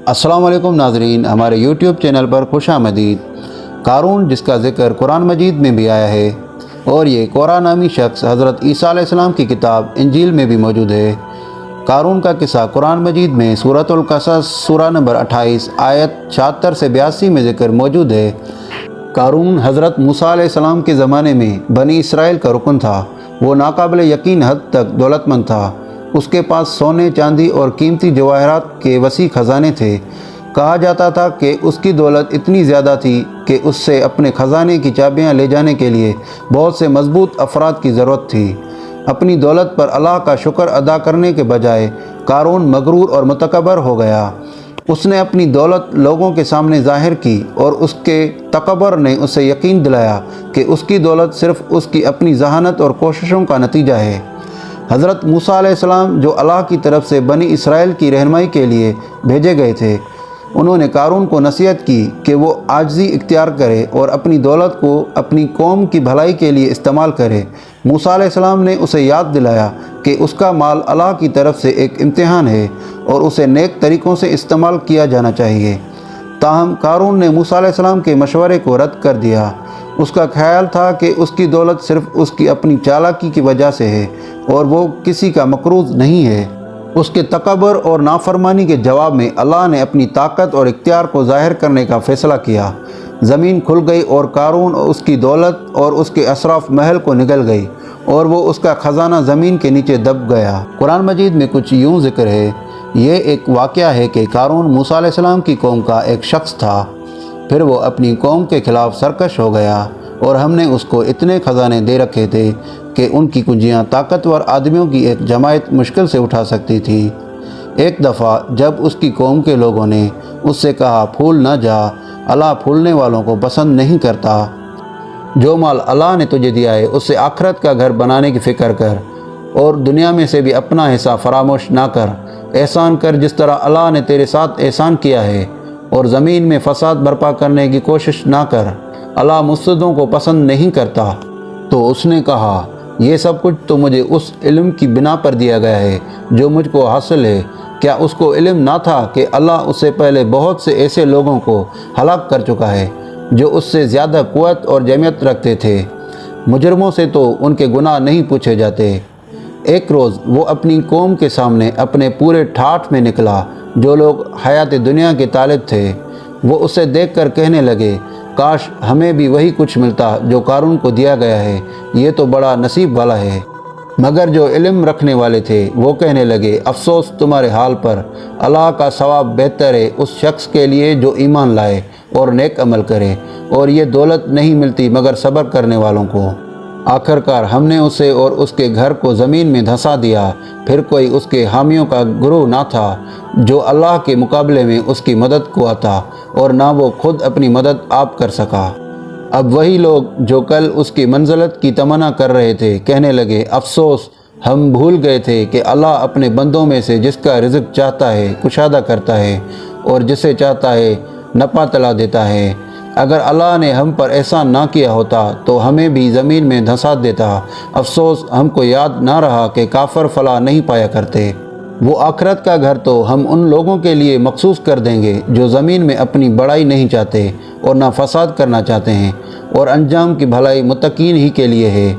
السلام علیکم ناظرین، ہمارے یوٹیوب چینل پر خوش آمدید۔ قارون جس کا ذکر قرآن مجید میں بھی آیا ہے اور یہ قورہ نامی شخص حضرت عیسیٰ علیہ السلام کی کتاب انجیل میں بھی موجود ہے۔ قارون کا قصہ قرآن مجید میں سورۃ القصص سورہ نمبر 28 آیت 76 سے 82 میں ذکر موجود ہے۔ قارون حضرت موسیٰ علیہ السلام کے زمانے میں بنی اسرائیل کا رکن تھا۔ وہ ناقابل یقین حد تک دولت مند تھا۔ اس کے پاس سونے، چاندی اور قیمتی جواہرات کے وسیع خزانے تھے۔ کہا جاتا تھا کہ اس کی دولت اتنی زیادہ تھی کہ اس سے اپنے خزانے کی چابیاں لے جانے کے لیے بہت سے مضبوط افراد کی ضرورت تھی۔ اپنی دولت پر اللہ کا شکر ادا کرنے کے بجائے قارون مغرور اور متکبر ہو گیا۔ اس نے اپنی دولت لوگوں کے سامنے ظاہر کی اور اس کے تکبر نے اسے یقین دلایا کہ اس کی دولت صرف اس کی اپنی ذہانت اور کوششوں کا نتیجہ ہے۔ حضرت موسیٰ علیہ السلام جو اللہ کی طرف سے بنی اسرائیل کی رہنمائی کے لیے بھیجے گئے تھے، انہوں نے قارون کو نصیحت کی کہ وہ عاجزی اختیار کرے اور اپنی دولت کو اپنی قوم کی بھلائی کے لیے استعمال کرے۔ موسیٰ علیہ السلام نے اسے یاد دلایا کہ اس کا مال اللہ کی طرف سے ایک امتحان ہے اور اسے نیک طریقوں سے استعمال کیا جانا چاہیے۔ تاہم قارون نے موسیٰ علیہ السلام کے مشورے کو رد کر دیا۔ اس کا خیال تھا کہ اس کی دولت صرف اس کی اپنی چالاکی کی وجہ سے ہے اور وہ کسی کا مقروض نہیں ہے۔ اس کے تکبر اور نافرمانی کے جواب میں اللہ نے اپنی طاقت اور اختیار کو ظاہر کرنے کا فیصلہ کیا۔ زمین کھل گئی اور قارون اور اس کی دولت اور اس کے اشراف محل کو نگل گئی اور وہ اس کا خزانہ زمین کے نیچے دب گیا۔ قرآن مجید میں کچھ یوں ذکر ہے۔ یہ ایک واقعہ ہے کہ قارون موسیٰ علیہ السلام کی قوم کا ایک شخص تھا۔ پھر وہ اپنی قوم کے خلاف سرکش ہو گیا اور ہم نے اس کو اتنے خزانے دے رکھے تھے کہ ان کی کنجیاں طاقتور آدمیوں کی ایک جماعت مشکل سے اٹھا سکتی تھی۔ ایک دفعہ جب اس کی قوم کے لوگوں نے اس سے کہا، پھول نہ جا، اللہ پھولنے والوں کو پسند نہیں کرتا۔ جو مال اللہ نے تجھے دیا ہے اس سے آخرت کا گھر بنانے کی فکر کر اور دنیا میں سے بھی اپنا حصہ فراموش نہ کر۔ احسان کر جس طرح اللہ نے تیرے ساتھ احسان کیا ہے اور زمین میں فساد برپا کرنے کی کوشش نہ کر، اللہ مفسدوں کو پسند نہیں کرتا۔ تو اس نے کہا، یہ سب کچھ تو مجھے اس علم کی بنا پر دیا گیا ہے جو مجھ کو حاصل ہے۔ کیا اس کو علم نہ تھا کہ اللہ اس سے پہلے بہت سے ایسے لوگوں کو ہلاک کر چکا ہے جو اس سے زیادہ قوت اور جمعیت رکھتے تھے؟ مجرموں سے تو ان کے گناہ نہیں پوچھے جاتے۔ ایک روز وہ اپنی قوم کے سامنے اپنے پورے ٹھاٹھ میں نکلا۔ جو لوگ حیات دنیا کے طالب تھے وہ اسے دیکھ کر کہنے لگے، کاش ہمیں بھی وہی کچھ ملتا جو قارون کو دیا گیا ہے، یہ تو بڑا نصیب والا ہے۔ مگر جو علم رکھنے والے تھے وہ کہنے لگے، افسوس تمہارے حال پر، اللہ کا ثواب بہتر ہے اس شخص کے لیے جو ایمان لائے اور نیک عمل کرے، اور یہ دولت نہیں ملتی مگر صبر کرنے والوں کو۔ آخرکار ہم نے اسے اور اس کے گھر کو زمین میں دھسا دیا۔ پھر کوئی اس کے حامیوں کا گروہ نہ تھا جو اللہ کے مقابلے میں اس کی مدد کو آتا، اور نہ وہ خود اپنی مدد آپ کر سکا۔ اب وہی لوگ جو کل اس کی منزلت کی تمنا کر رہے تھے کہنے لگے، افسوس ہم بھول گئے تھے کہ اللہ اپنے بندوں میں سے جس کا رزق چاہتا ہے کشادہ کرتا ہے اور جسے چاہتا ہے نپا تلا دیتا ہے۔ اگر اللہ نے ہم پر احسان نہ کیا ہوتا تو ہمیں بھی زمین میں دھسا دیتا۔ افسوس ہم کو یاد نہ رہا کہ کافر فلاح نہیں پایا کرتے۔ وہ آخرت کا گھر تو ہم ان لوگوں کے لیے مخصوص کر دیں گے جو زمین میں اپنی بڑائی نہیں چاہتے اور نہ فساد کرنا چاہتے ہیں، اور انجام کی بھلائی متقین ہی کے لیے ہے۔